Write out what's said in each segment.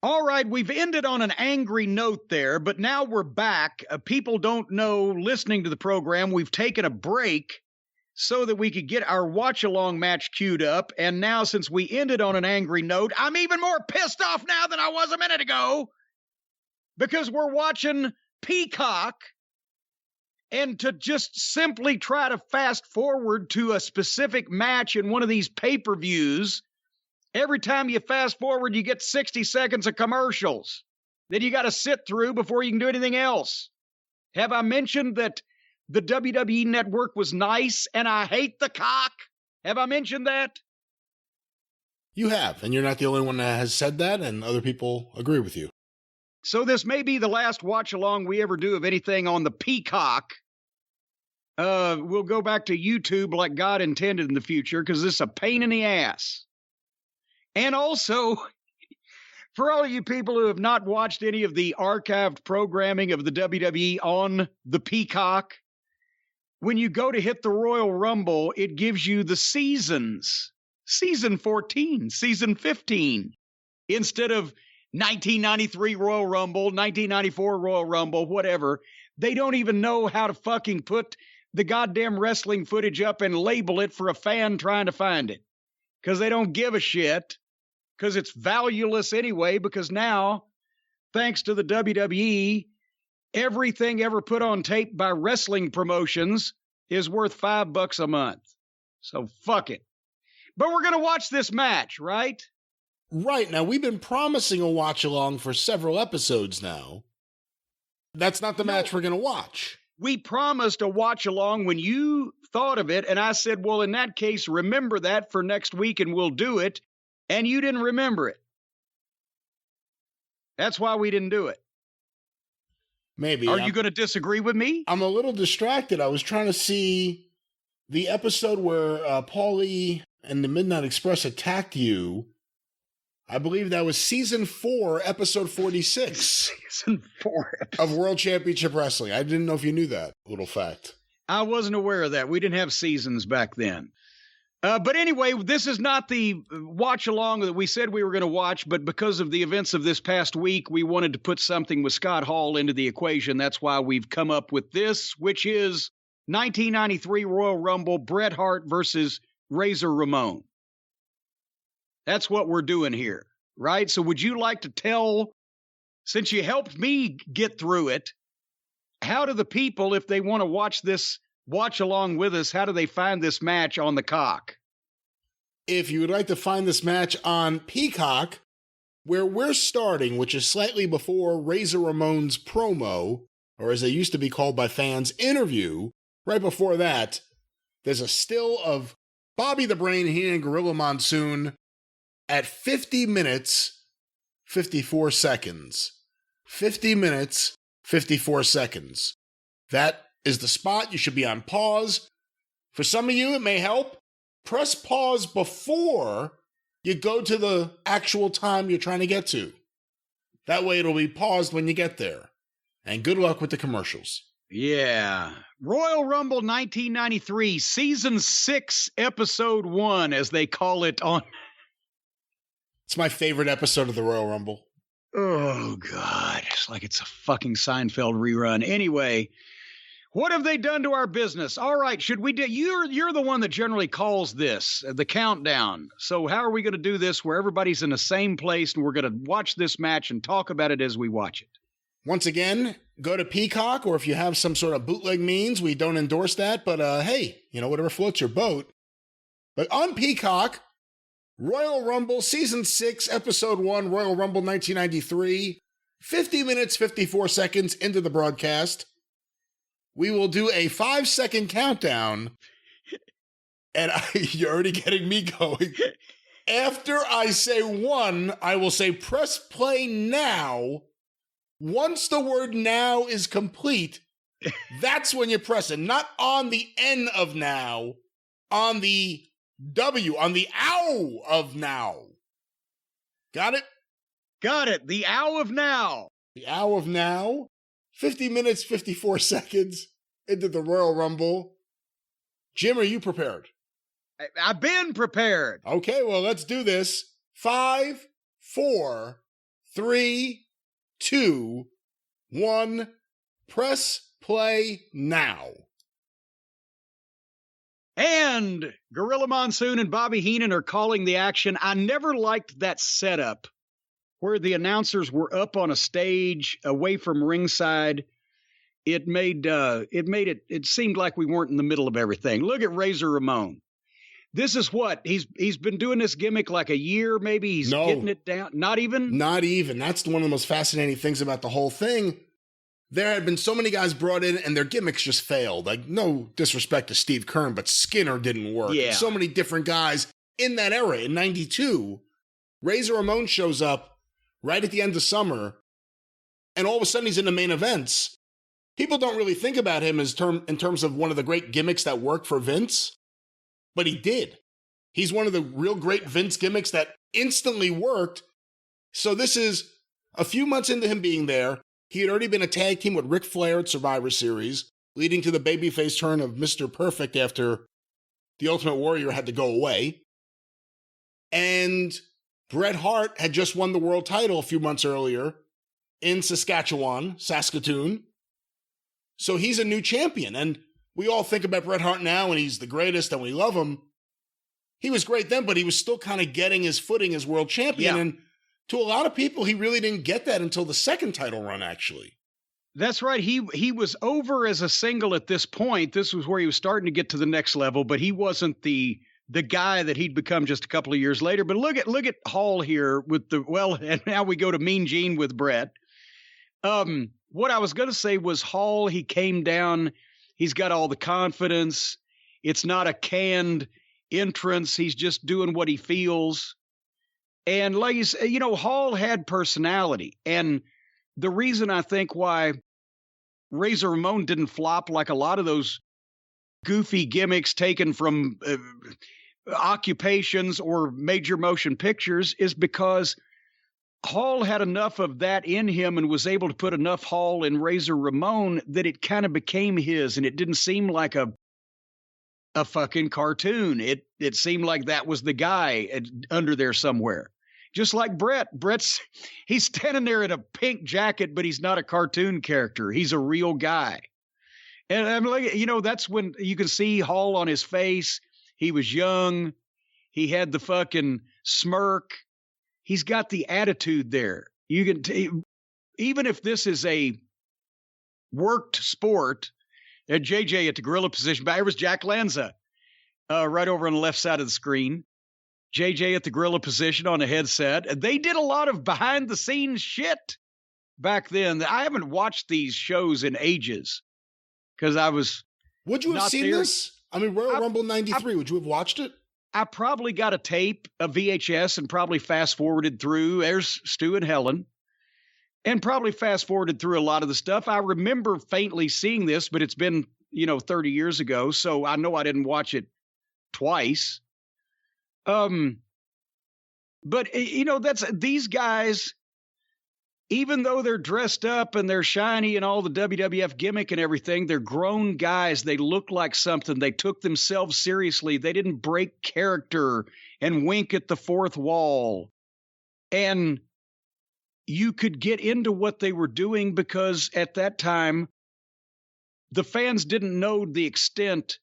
All right, we've ended on an angry note there, but now we're back. People don't know, listening to the program, we've taken a break so that we could get our watch-along match queued up. And now, since we ended on an angry note, I'm even more pissed off now than I was a minute ago because we're watching Peacock. And to just simply try to fast forward to a specific match in one of these pay-per-views, every time you fast forward, you get 60 seconds of commercials that you got to sit through before you can do anything else. Have I mentioned that the WWE Network was nice and I hate the cock? Have I mentioned that? You have, and you're not the only one that has said that, and other people agree with you. So this may be the last watch-along we ever do of anything on the Peacock. We'll go back to YouTube like God intended in the future because this is a pain in the ass. And also, for all of you people who have not watched any of the archived programming of the WWE on the Peacock, when you go to hit the Royal Rumble, it gives you the seasons. Season 14, season 15, instead of 1993 Royal Rumble, 1994 Royal Rumble, whatever. They don't even know how to fucking put the goddamn wrestling footage up and label it for a fan trying to find it. Because they don't give a shit. Because it's valueless anyway. Because now, thanks to the WWE, everything ever put on tape by wrestling promotions is worth $5 a month. So fuck it. But we're going to watch this match, right? Right. Now, we've been promising a watch-along for several episodes now. That's not the match we're going to watch. We promised a watch-along when you thought of it, and I said, well, in that case, remember that for next week and we'll do it, and you didn't remember it. That's why we didn't do it. Maybe. Are you going to disagree with me? I'm a little distracted. I was trying to see the episode where Paulie and the Midnight Express attacked you. I believe that was season 4, episode 46. Season 4 of World Championship Wrestling. I didn't know if you knew that little fact. I wasn't aware of that. We didn't have seasons back then. But anyway, this is not the watch-along that we said we were going to watch, but because of the events of this past week, we wanted to put something with Scott Hall into the equation. That's why we've come up with this, which is 1993 Royal Rumble, Bret Hart versus Razor Ramon. That's what we're doing here, right? So would you like to tell, since you helped me get through it, how do the people, if they want to watch this, watch along with us, how do they find this match on the cock? If you would like to find this match on Peacock, where we're starting, which is slightly before Razor Ramon's promo, or as they used to be called by fans, interview, right before that, there's a still of Bobby the Brain, he and Gorilla Monsoon at 50 minutes, 54 seconds. 50 minutes, 54 seconds. That is the spot. You should be on pause. For some of you, it may help. Press pause before you go to the actual time you're trying to get to. That way it'll be paused when you get there. And good luck with the commercials. Yeah. Royal Rumble 1993, Season 6, Episode 1, as they call it on... It's my favorite episode of the Royal Rumble. Oh, God. It's like it's a fucking Seinfeld rerun. Anyway, what have they done to our business? All right, should we do... You're the one that generally calls this, the countdown. So how are we going to do this where everybody's in the same place and we're going to watch this match and talk about it as we watch it? Once again, go to Peacock, or if you have some sort of bootleg means, we don't endorse that, but hey, whatever floats your boat. But on Peacock, Royal Rumble Season 6, Episode 1, Royal Rumble 1993, 50 minutes, 54 seconds into the broadcast, we will do a 5-second countdown, and you're already getting me going. After I say 1, I will say press play now. Once the word now is complete, that's when you press it. Not on the N of now, on the W, on the ow of now. Got it? Got it. The ow of now. The ow of now. 50 minutes, 54 seconds into the Royal Rumble. Jim, are you prepared? I've been prepared. Okay, well, let's do this. 5, 4, 3, 2, 1. Press play now. And Gorilla Monsoon and Bobby Heenan are calling the action. I never liked that setup where the announcers were up on a stage away from ringside. It seemed like we weren't in the middle of everything. Look at Razor Ramon. This is what he's been doing this gimmick like a year, maybe. He's getting it down. Not even. That's one of the most fascinating things about the whole thing. There had been so many guys brought in and their gimmicks just failed. Like, no disrespect to Steve Keirn, but Skinner didn't work. Yeah. So many different guys in that era. In 92, Razor Ramon shows up right at the end of summer, and all of a sudden he's in the main events. People don't really think about him in terms of one of the great gimmicks that worked for Vince, but he did. He's one of the real great Vince gimmicks that instantly worked. So this is a few months into him being there. He had already been a tag team with Ric Flair at Survivor Series, leading to the babyface turn of Mr. Perfect after the Ultimate Warrior had to go away. And Bret Hart had just won the world title a few months earlier in Saskatchewan. So he's a new champion. And we all think about Bret Hart now, and he's the greatest, and we love him. He was great then, but he was still kind of getting his footing as world champion. Yeah. And to a lot of people, he really didn't get that until the second title run, actually. That's right. He was over as a single at this point. This was where he was starting to get to the next level, but he wasn't the guy that he'd become just a couple of years later. But look at Hall here with and now we go to Mean Gene with Bret. What I was going to say was Hall, he came down. He's got all the confidence. It's not a canned entrance. He's just doing what he feels. And like you say, Hall had personality. And the reason I think why Razor Ramon didn't flop like a lot of those goofy gimmicks taken from occupations or major motion pictures is because Hall had enough of that in him and was able to put enough Hall in Razor Ramon that it kind of became his, and it didn't seem like a fucking cartoon. It seemed like that was the guy under there somewhere. Just like Bret. He's standing there in a pink jacket, but he's not a cartoon character. He's a real guy. And I'm like, that's when you can see Hall on his face. He was young. He had the fucking smirk. He's got the attitude there. You can even if this is a worked sport, JJ at the gorilla position, but it was Jack Lanza right over on the left side of the screen. JJ at the gorilla position on a headset. They did a lot of behind the scenes shit back then. I haven't watched these shows in ages because I was. Would you have seen this? I mean, Royal Rumble 93. Would you have watched it? I probably got a tape, a VHS, and probably fast forwarded through. There's Stu and Helen. And probably fast forwarded through a lot of the stuff. I remember faintly seeing this, but it's been, 30 years ago. So I know I didn't watch it twice. But that's these guys, even though they're dressed up and they're shiny and all the WWF gimmick and everything, they're grown guys. They look like something. They took themselves seriously. They didn't break character and wink at the fourth wall. And you could get into what they were doing because at that time, the fans didn't know the extent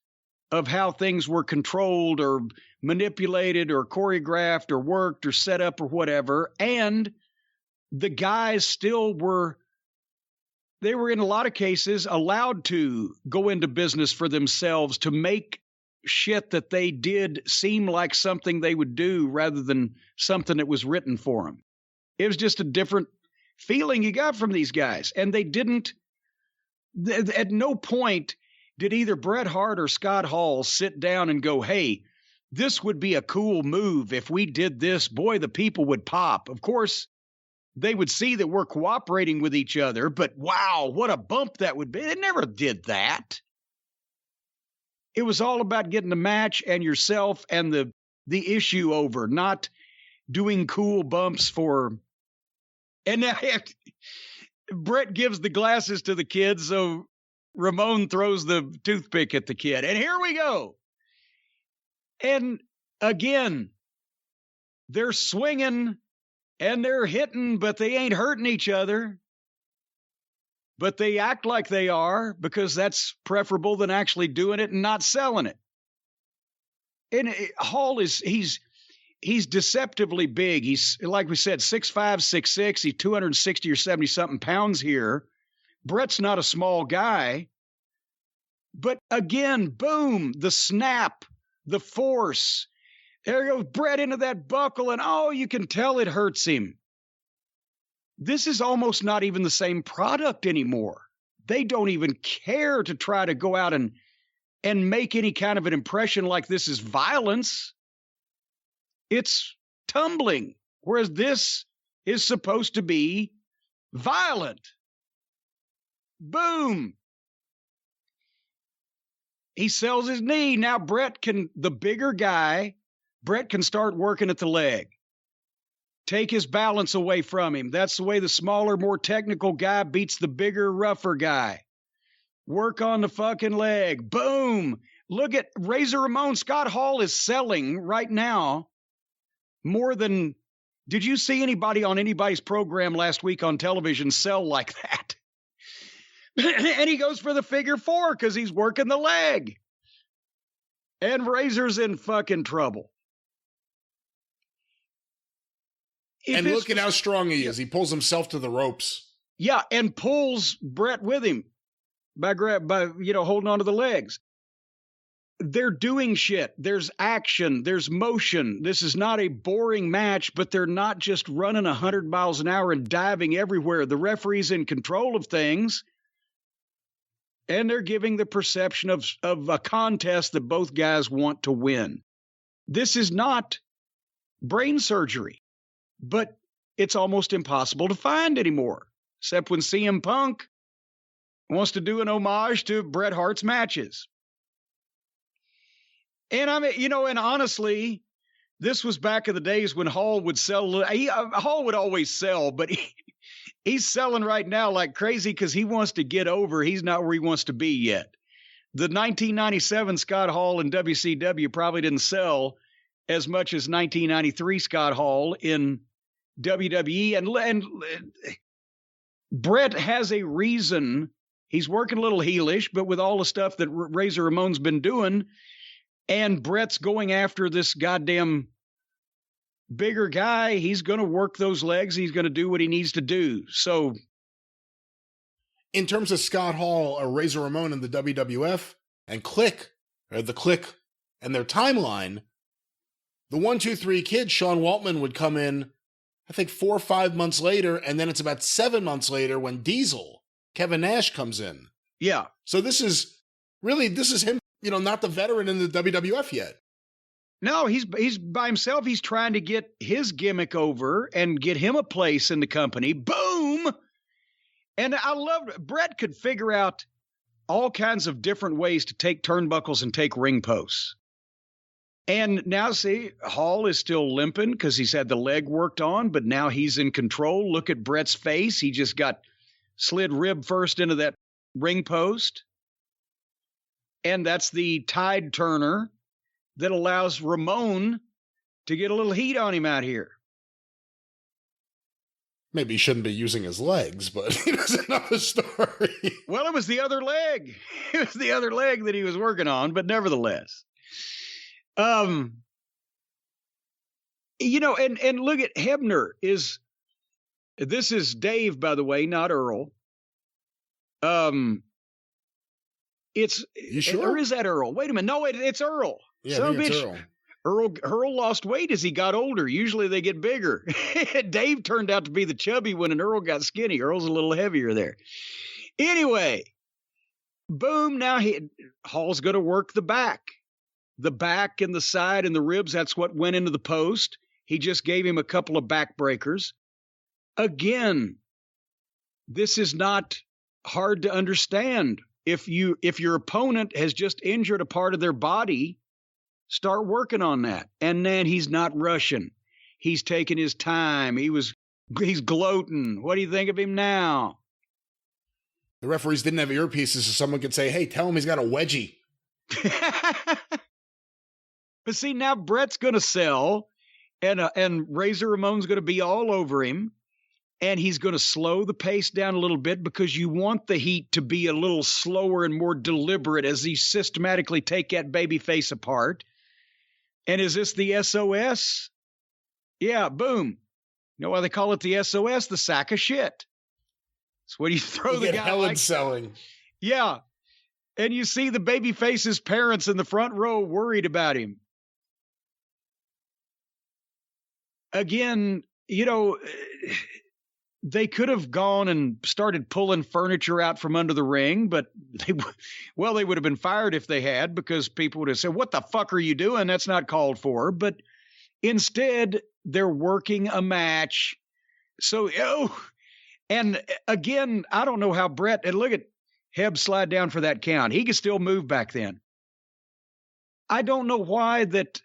of how things were controlled or manipulated or choreographed or worked or set up or whatever. And the guys still they were in a lot of cases allowed to go into business for themselves to make shit that they did seem like something they would do rather than something that was written for them. It was just a different feeling you got from these guys. And they didn't, at no point did either Bret Hart or Scott Hall sit down and go, hey, this would be a cool move. If we did this, boy, the people would pop. Of course, they would see that we're cooperating with each other, but wow, what a bump that would be. They never did that. It was all about getting the match and yourself and the issue over, not doing cool bumps for. And now Bret gives the glasses to the kid, so Ramon throws the toothpick at the kid. And here we go. And again, they're swinging And they're hitting, but they ain't hurting each other. But they act like they are because that's preferable than actually doing it and not selling it. And Hall he's deceptively big. He's, like we said, 6'5", 6'6". He's 260 or 70 something pounds here. Bret's not a small guy. But again, boom, the snap, the force. There goes Bret into that buckle, and oh, you can tell it hurts him. This is almost not even the same product anymore. They don't even care to try to go out and make any kind of an impression like this is violence. It's tumbling, whereas this is supposed to be violent. Boom. He sells his knee. Now the bigger guy, Bret can start working at the leg. Take his balance away from him. That's the way the smaller, more technical guy beats the bigger, rougher guy. Work on the fucking leg. Boom. Look at Razor Ramon. Scott Hall is selling right now more than... Did you see anybody on anybody's program last week on television sell like that? And he goes for the figure 4 because he's working the leg. And Razor's in fucking trouble. And look at how strong he is. He pulls himself to the ropes. Yeah, and pulls Bret with him by holding onto the legs. They're doing shit. There's action. There's motion. This is not a boring match, but they're not just running 100 miles an hour and diving everywhere. The referee's in control of things, and they're giving the perception of a contest that both guys want to win. This is not brain surgery. But it's almost impossible to find anymore, except when CM Punk wants to do an homage to Bret Hart's matches. And and honestly, this was back in the days when Hall would sell. Hall would always sell, but he's selling right now like crazy because he wants to get over. He's not where he wants to be yet. The 1997 Scott Hall in WCW probably didn't sell as much as 1993 Scott Hall in WWE, and Bret has a reason. He's working a little heelish, but with all the stuff that Razor Ramon's been doing, and Bret's going after this goddamn bigger guy, he's going to work those legs. He's going to do what he needs to do. So, in terms of Scott Hall or Razor Ramon in the WWF and the Click and their timeline, the 1, 2, 3 kid, Sean Waltman, would come in, I think 4 or 5 months later, and then it's about 7 months later when Diesel, Kevin Nash, comes in. Yeah. So this is him, not the veteran in the WWF yet. No, he's by himself. He's trying to get his gimmick over and get him a place in the company. Boom! And I love Bret could figure out all kinds of different ways to take turnbuckles and take ring posts. And now, see, Hall is still limping because he's had the leg worked on, but now he's in control. Look at Bret's face. He just got slid rib first into that ring post. And that's the tide turner that allows Ramon to get a little heat on him out here. Maybe he shouldn't be using his legs, but that's another story. Well, it was the other leg. It was the other leg that he was working on, but nevertheless. And look at Hebner this is Dave, by the way, not Earl. It's, you sure? Or is that Earl? Wait a minute. No, it's Earl. Yeah, I think it's Earl. Earl lost weight as he got older. Usually they get bigger. Dave turned out to be the chubby one, and Earl got skinny. Earl's a little heavier there. Anyway, boom. Now Hall's going to work the back. The back and the side and the ribs, that's what went into the post. He just gave him a couple of back breakers. Again, this is not hard to understand. If your opponent has just injured a part of their body, start working on that. And then he's not rushing. He's taking his time. He's gloating. What do you think of him now? The referees didn't have earpieces, so someone could say, hey, tell him he's got a wedgie. But see, now Bret's going to sell, And Razor Ramon's going to be all over him, and he's going to slow the pace down a little bit because you want the heat to be a little slower and more deliberate as he systematically take that baby face apart. And is this the SOS? Yeah, boom. You know why they call it the SOS? The sack of shit. It's when you throw the guy Helen selling. Yeah. And you see the baby face's parents in the front row worried about him. Again, you know, they could have gone and started pulling furniture out from under the ring, but they would have been fired if they had, because people would have said, what the fuck are you doing? That's not called for. But instead, they're working a match. So, and again, I don't know how Bret, and look at Heb slide down for that count. He could still move back then. I don't know why that,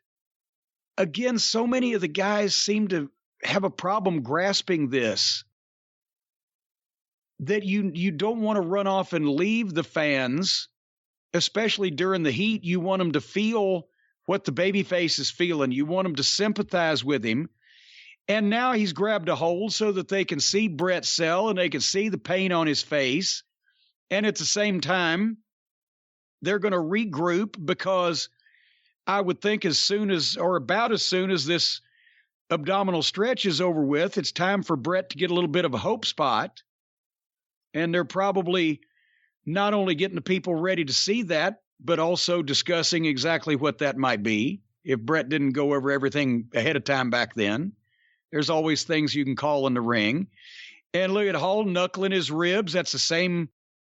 again, so many of the guys seem to have a problem grasping this, that you don't want to run off and leave the fans, especially during the heat. You want them to feel what the babyface is feeling. You want them to sympathize with him. And now he's grabbed a hold so that they can see Bret sell and they can see the pain on his face. And at the same time, they're going to regroup, because I would think as soon as, or about as soon as this abdominal stretch is over with, it's time for Bret to get a little bit of a hope spot. And they're probably not only getting the people ready to see that, but also discussing exactly what that might be. If Bret didn't go over everything ahead of time back then, there's always things you can call in the ring. And look at Hall knuckling his ribs. That's the same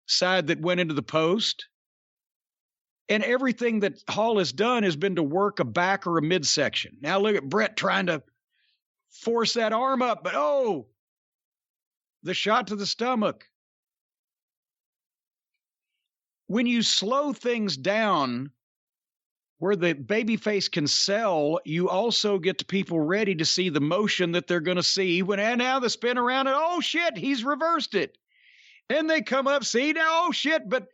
side that went into the post. And everything that Hall has done has been to work a back or a midsection. Now look at Bret trying to force that arm up, but the shot to the stomach. When you slow things down where the babyface can sell, you also get the people ready to see the motion that they're going to see and now the spin around and, oh shit, he's reversed it. And they come up, see now, oh shit, but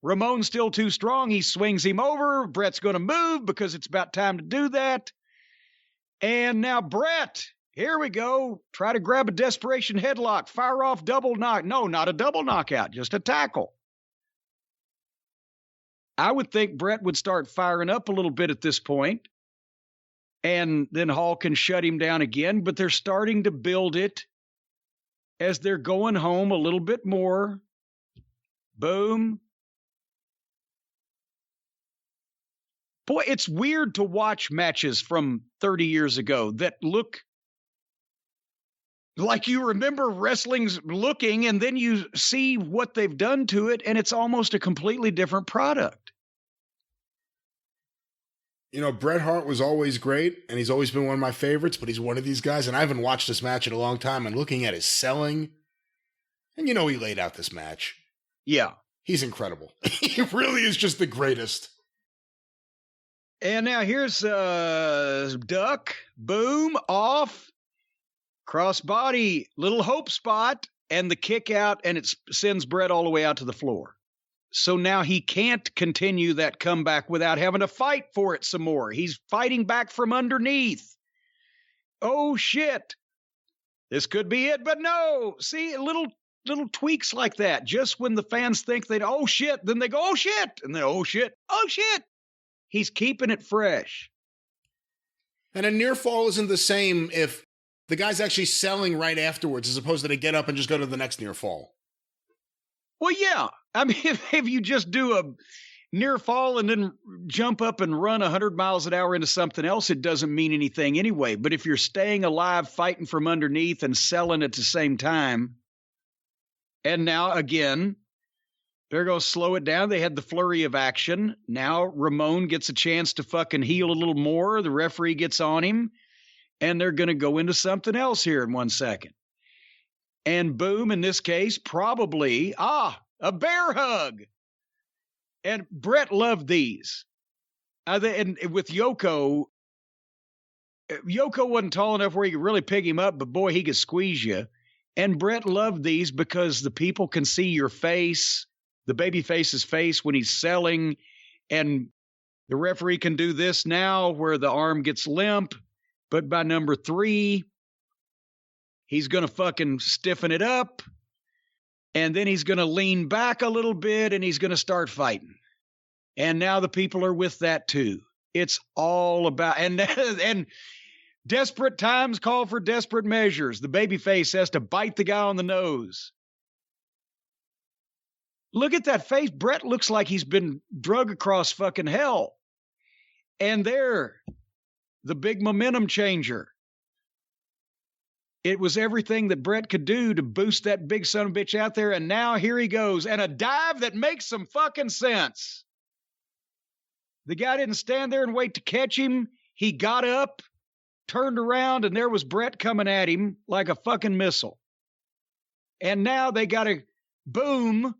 Ramon's still too strong. He swings him over. Bret's going to move because it's about time to do that. And now Bret, here we go. Try to grab a desperation headlock, fire off double knock. No, not a double knockout, just a tackle. I would think Bret would start firing up a little bit at this point, and then Hall can shut him down again, but they're starting to build it as they're going home a little bit more. Boom. Boy, it's weird to watch matches from 30 years ago that look like you remember wrestling's looking, and then you see what they've done to it, and it's almost a completely different product. You know, Bret Hart was always great, and he's always been one of my favorites, but he's one of these guys, and I haven't watched this match in a long time, and looking at his selling, and you know he laid out this match. Yeah. He's incredible. He really is just the greatest. And now here's duck, boom, off, crossbody, little hope spot, and the kick out, and it sends Bret all the way out to the floor. So now he can't continue that comeback without having to fight for it some more. He's fighting back from underneath. Oh, shit. This could be it, but no. See, little tweaks like that. Just when the fans think they'd, oh, shit, then they go, oh, shit. And then, oh, shit, oh, shit. He's keeping it fresh. And a near fall isn't the same if the guy's actually selling right afterwards, as opposed to they get up and just go to the next near fall. Well, yeah. I mean, if you just do a near fall and then jump up and run 100 miles an hour into something else, it doesn't mean anything anyway. But if you're staying alive, fighting from underneath and selling at the same time, and now again, they're going to slow it down. They had the flurry of action. Now Ramon gets a chance to fucking heal a little more. The referee gets on him, and they're going to go into something else here in 1 second. And boom, in this case, probably, a bear hug. And Bret loved these. And with Yoko wasn't tall enough where you could really pick him up, but boy, he could squeeze you. And Bret loved these because the people can see your face, the baby face's face when he's selling. And the referee can do this now where the arm gets limp. But by number 3, he's going to fucking stiffen it up. And then he's going to lean back a little bit and he's going to start fighting. And now the people are with that too. It's all about, and desperate times call for desperate measures. The babyface has to bite the guy on the nose. Look at that face. Bret looks like he's been drug across fucking hell. And there, the big momentum changer. It was everything that Bret could do to boost that big son of a bitch out there. And now here he goes. And a dive that makes some fucking sense. The guy didn't stand there and wait to catch him. He got up, turned around, and there was Bret coming at him like a fucking missile. And now they got to boom,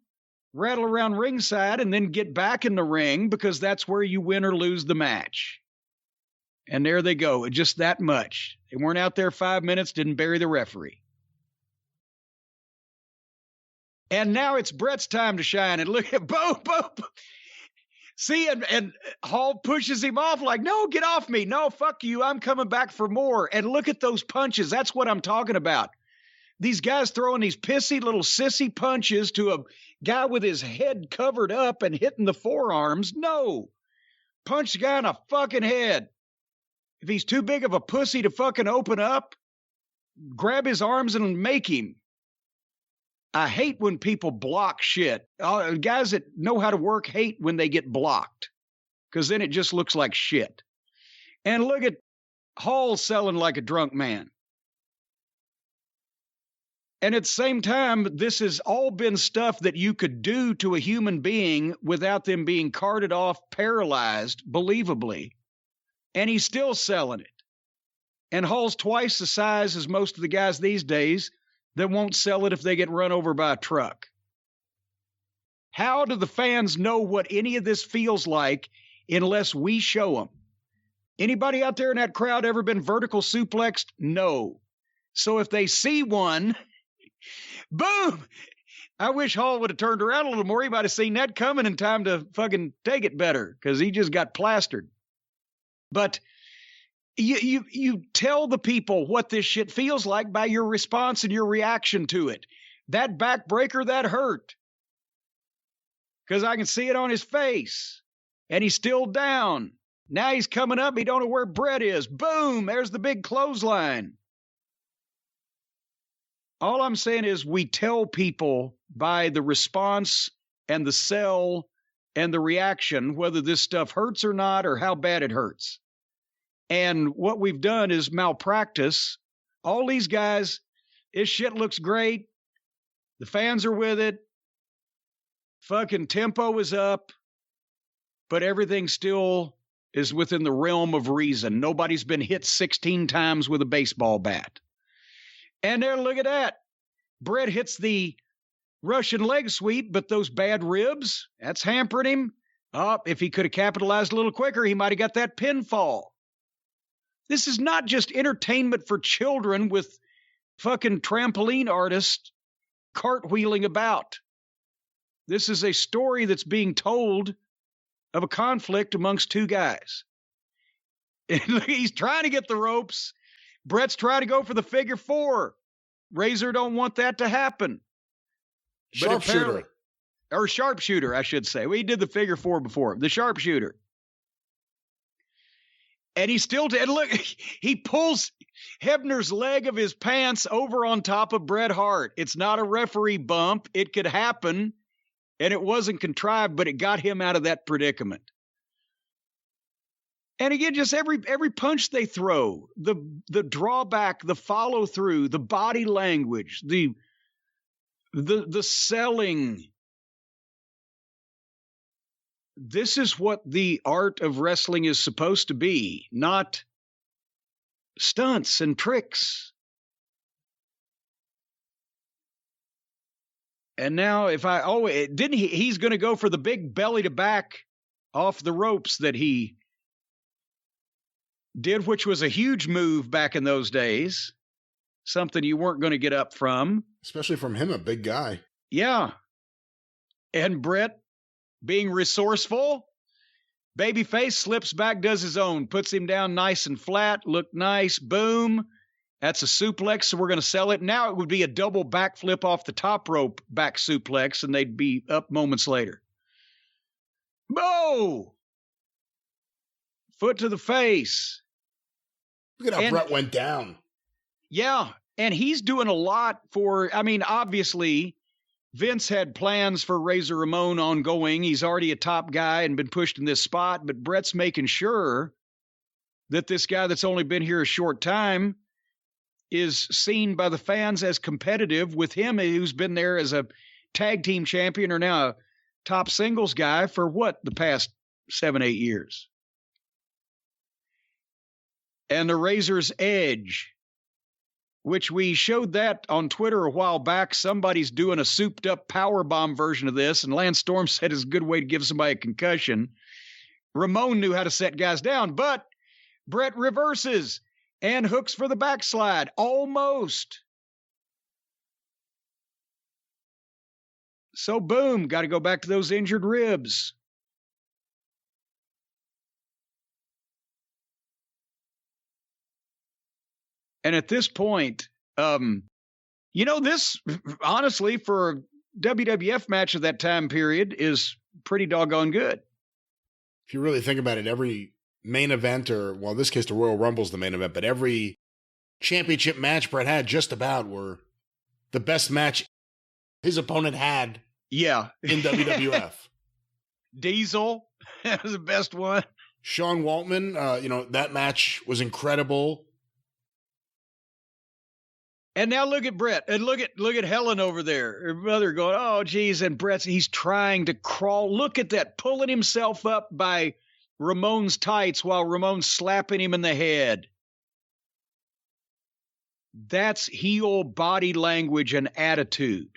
rattle around ringside, and then get back in the ring because that's where you win or lose the match. And there they go, just that much. They weren't out there 5 minutes, didn't bury the referee. And now it's Bret's time to shine. And look at boom, boom. See, and Hall pushes him off like, no, get off me. No, fuck you. I'm coming back for more. And look at those punches. That's what I'm talking about. These guys throwing these pissy little sissy punches to a guy with his head covered up and hitting the forearms. No. Punch the guy in the fucking head. If he's too big of a pussy to fucking open up, grab his arms and make him. I hate when people block shit. Guys that know how to work hate when they get blocked because then it just looks like shit. And look at Hall selling like a drunk man. And at the same time, this has all been stuff that you could do to a human being without them being carted off, paralyzed, believably. And he's still selling it. And Hall's twice the size as most of the guys these days that won't sell it if they get run over by a truck. How do the fans know what any of this feels like unless we show them? Anybody out there in that crowd ever been vertical suplexed? No. So if they see one, boom! I wish Hall would have turned around a little more. He might have seen that coming in time to fucking take it better because he just got plastered. But you tell the people what this shit feels like by your response and your reaction to it. That backbreaker, that hurt. Because I can see it on his face. And he's still down. Now he's coming up. He don't know where Bret is. Boom! There's the big clothesline. All I'm saying is we tell people by the response and the sell and the reaction whether this stuff hurts or not or how bad it hurts. And what we've done is malpractice. All these guys, this shit looks great. The fans are with it. Fucking tempo is up. But everything still is within the realm of reason. Nobody's been hit 16 times with a baseball bat. And there, look at that. Bret hits the Russian leg sweep, but those bad ribs, that's hampered him. Oh, if he could have capitalized a little quicker, he might have got that pinfall. This is not just entertainment for children with fucking trampoline artists cartwheeling about. This is a story that's being told of a conflict amongst two guys. And he's trying to get the ropes. Bret's trying to go for the figure 4. Razor don't want that to happen. Sharpshooter. Or sharpshooter, I should say. We did the figure 4 before. The sharpshooter. And he still did. Look, he pulls Hebner's leg of his pants over on top of Bret Hart. It's not a referee bump. It could happen, and it wasn't contrived, but it got him out of that predicament. And again, just every punch they throw, the drawback, the follow through, the body language, the selling. This is what the art of wrestling is supposed to be, not stunts and tricks. And now he's going to go for the big belly to back off the ropes that he did, which was a huge move back in those days. Something you weren't going to get up from. Especially from him, a big guy. Yeah. And Bret, being resourceful, Babyface slips back, does his own, puts him down nice and flat, looked nice, boom. That's a suplex, so we're going to sell it. Now it would be a double backflip off the top rope back suplex, and they'd be up moments later. Bo! Foot to the face. Look at how Bret went down. Yeah, and he's doing a lot for, I mean, obviously, Vince had plans for Razor Ramon ongoing. He's already a top guy and been pushed in this spot, but Bret's making sure that this guy that's only been here a short time is seen by the fans as competitive with him, who's been there as a tag team champion or now a top singles guy for the past 7-8 years. And the Razor's Edge, which we showed that on Twitter a while back. Somebody's doing a souped up powerbomb version of this, and Lance Storm said it's a good way to give somebody a concussion. Ramon knew how to set guys down, but Bret reverses and hooks for the backslide. Almost. So boom, got to go back to those injured ribs. And at this point, this, honestly, for a WWF match of that time period is pretty doggone good. If you really think about it, every main event, or, well, in this case, the Royal Rumble's the main event, but every championship match Bret had just about were the best match his opponent had in WWF. Diesel was the best one. Sean Waltman, that match was incredible. And now look at Bret, and look at Helen over there, her mother going, oh, geez, and he's trying to crawl. Look at that, pulling himself up by Ramon's tights while Ramon's slapping him in the head. That's heel body language and attitude.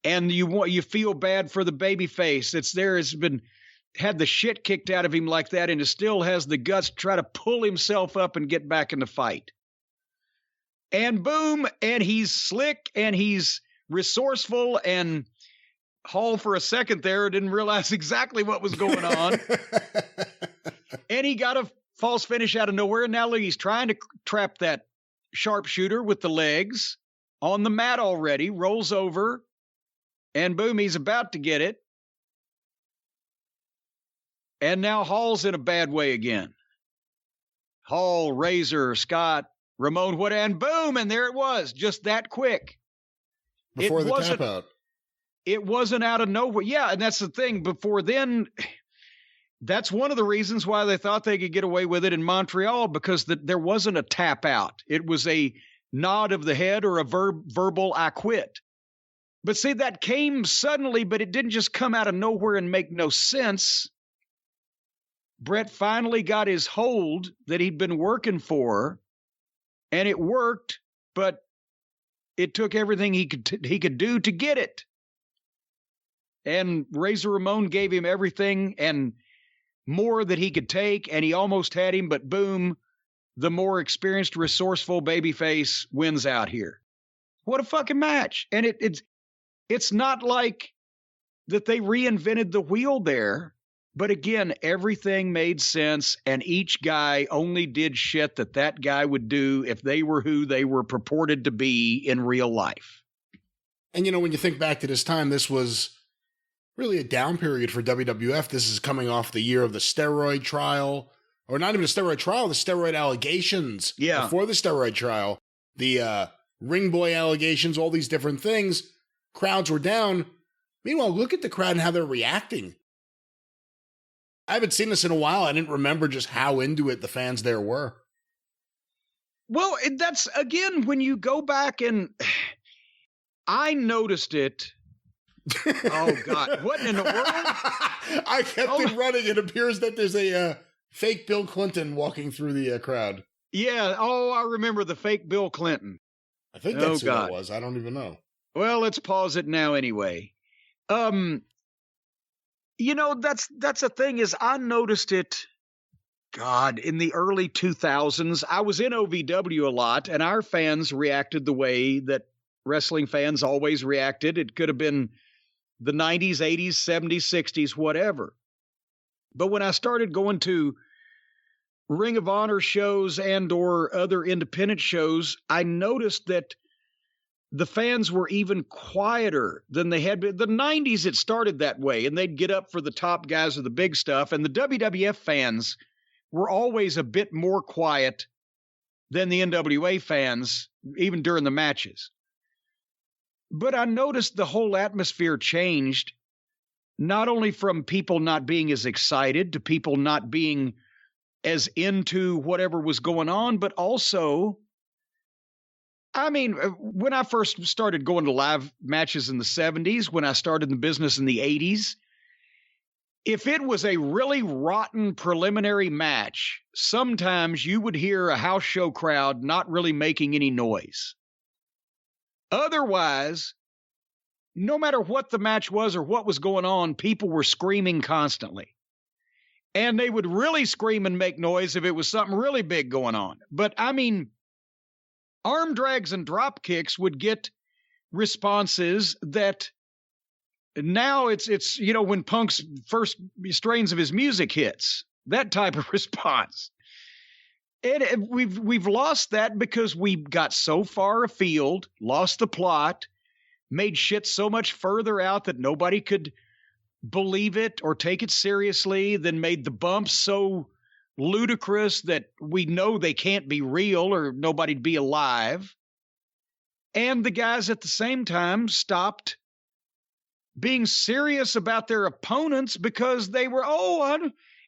And you feel bad for the babyface that's there, has been had the shit kicked out of him like that, and still has the guts to try to pull himself up and get back in the fight. And boom, and he's slick, and he's resourceful, and Hall for a second there didn't realize exactly what was going on. And he got a false finish out of nowhere, and now look, he's trying to trap that sharpshooter with the legs on the mat already, rolls over, and boom, he's about to get it. And now Hall's in a bad way again. Hall, Razor, Scott, Ramon, and boom, and there it was, just that quick. Before the tap out. It wasn't out of nowhere. Yeah, and that's the thing. Before then, that's one of the reasons why they thought they could get away with it in Montreal, because there wasn't a tap out. It was a nod of the head or a verbal I quit. But see, that came suddenly, but it didn't just come out of nowhere and make no sense. Bret finally got his hold that he'd been working for, and it worked, but it took everything he could do to get it. And Razor Ramon gave him everything and more that he could take, and he almost had him, but boom, the more experienced, resourceful babyface wins out here. What a fucking match. And it's not like that they reinvented the wheel there. But again, everything made sense, and each guy only did shit that guy would do if they were who they were purported to be in real life. And, when you think back to this time, this was really a down period for WWF. This is coming off the year of the steroid trial, or not even the steroid trial, the steroid allegations. Yeah. Before the steroid trial, the ring boy allegations, all these different things. Crowds were down. Meanwhile, look at the crowd and how they're reacting. I haven't seen this in a while. I didn't remember just how into it the fans there were. Well, that's, again, when you go back and I noticed it. Oh, God. What in the world? I kept it running. It appears that there's a fake Bill Clinton walking through the crowd. Yeah. Oh, I remember the fake Bill Clinton. I think that's who that was. I don't even know. Well, let's pause it now anyway. That's the thing is I noticed it, God, in the early 2000s. I was in OVW a lot, and our fans reacted the way that wrestling fans always reacted. It could have been the 90s, 80s, 70s, 60s, whatever. But when I started going to Ring of Honor shows and or other independent shows, I noticed that the fans were even quieter than they had been. The 90s, it started that way, and they'd get up for the top guys of the big stuff, and the WWF fans were always a bit more quiet than the NWA fans, even during the matches. But I noticed the whole atmosphere changed, not only from people not being as excited to people not being as into whatever was going on, but also, I mean, when I first started going to live matches in the 70s, when I started in the business in the 80s, if it was a really rotten preliminary match, sometimes you would hear a house show crowd not really making any noise. Otherwise, no matter what the match was or what was going on, people were screaming constantly. And they would really scream and make noise if it was something really big going on. But, I mean, arm drags and drop kicks would get responses that now it's you know, when Punk's first strains of his music hits, that type of response. And we've lost that because we got so far afield, lost the plot, made shit so much further out that nobody could believe it or take it seriously, then made the bumps so ludicrous that we know they can't be real or nobody'd be alive. And the guys at the same time stopped being serious about their opponents because they were,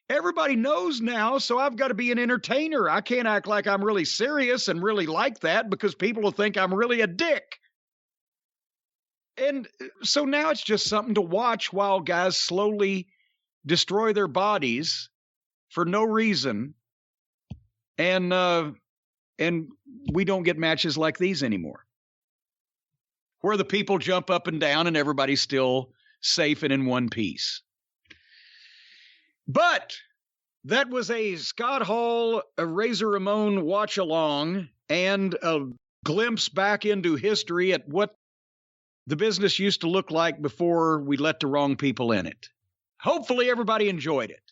everybody knows now, so I've got to be an entertainer. I can't act like I'm really serious and really like that because people will think I'm really a dick. And so now it's just something to watch while guys slowly destroy their bodies for no reason. And we don't get matches like these anymore, where the people jump up and down and everybody's still safe and in one piece. But that was a Scott Hall, a Razor Ramon watch along, and a glimpse back into history at what the business used to look like before we let the wrong people in it. Hopefully everybody enjoyed it.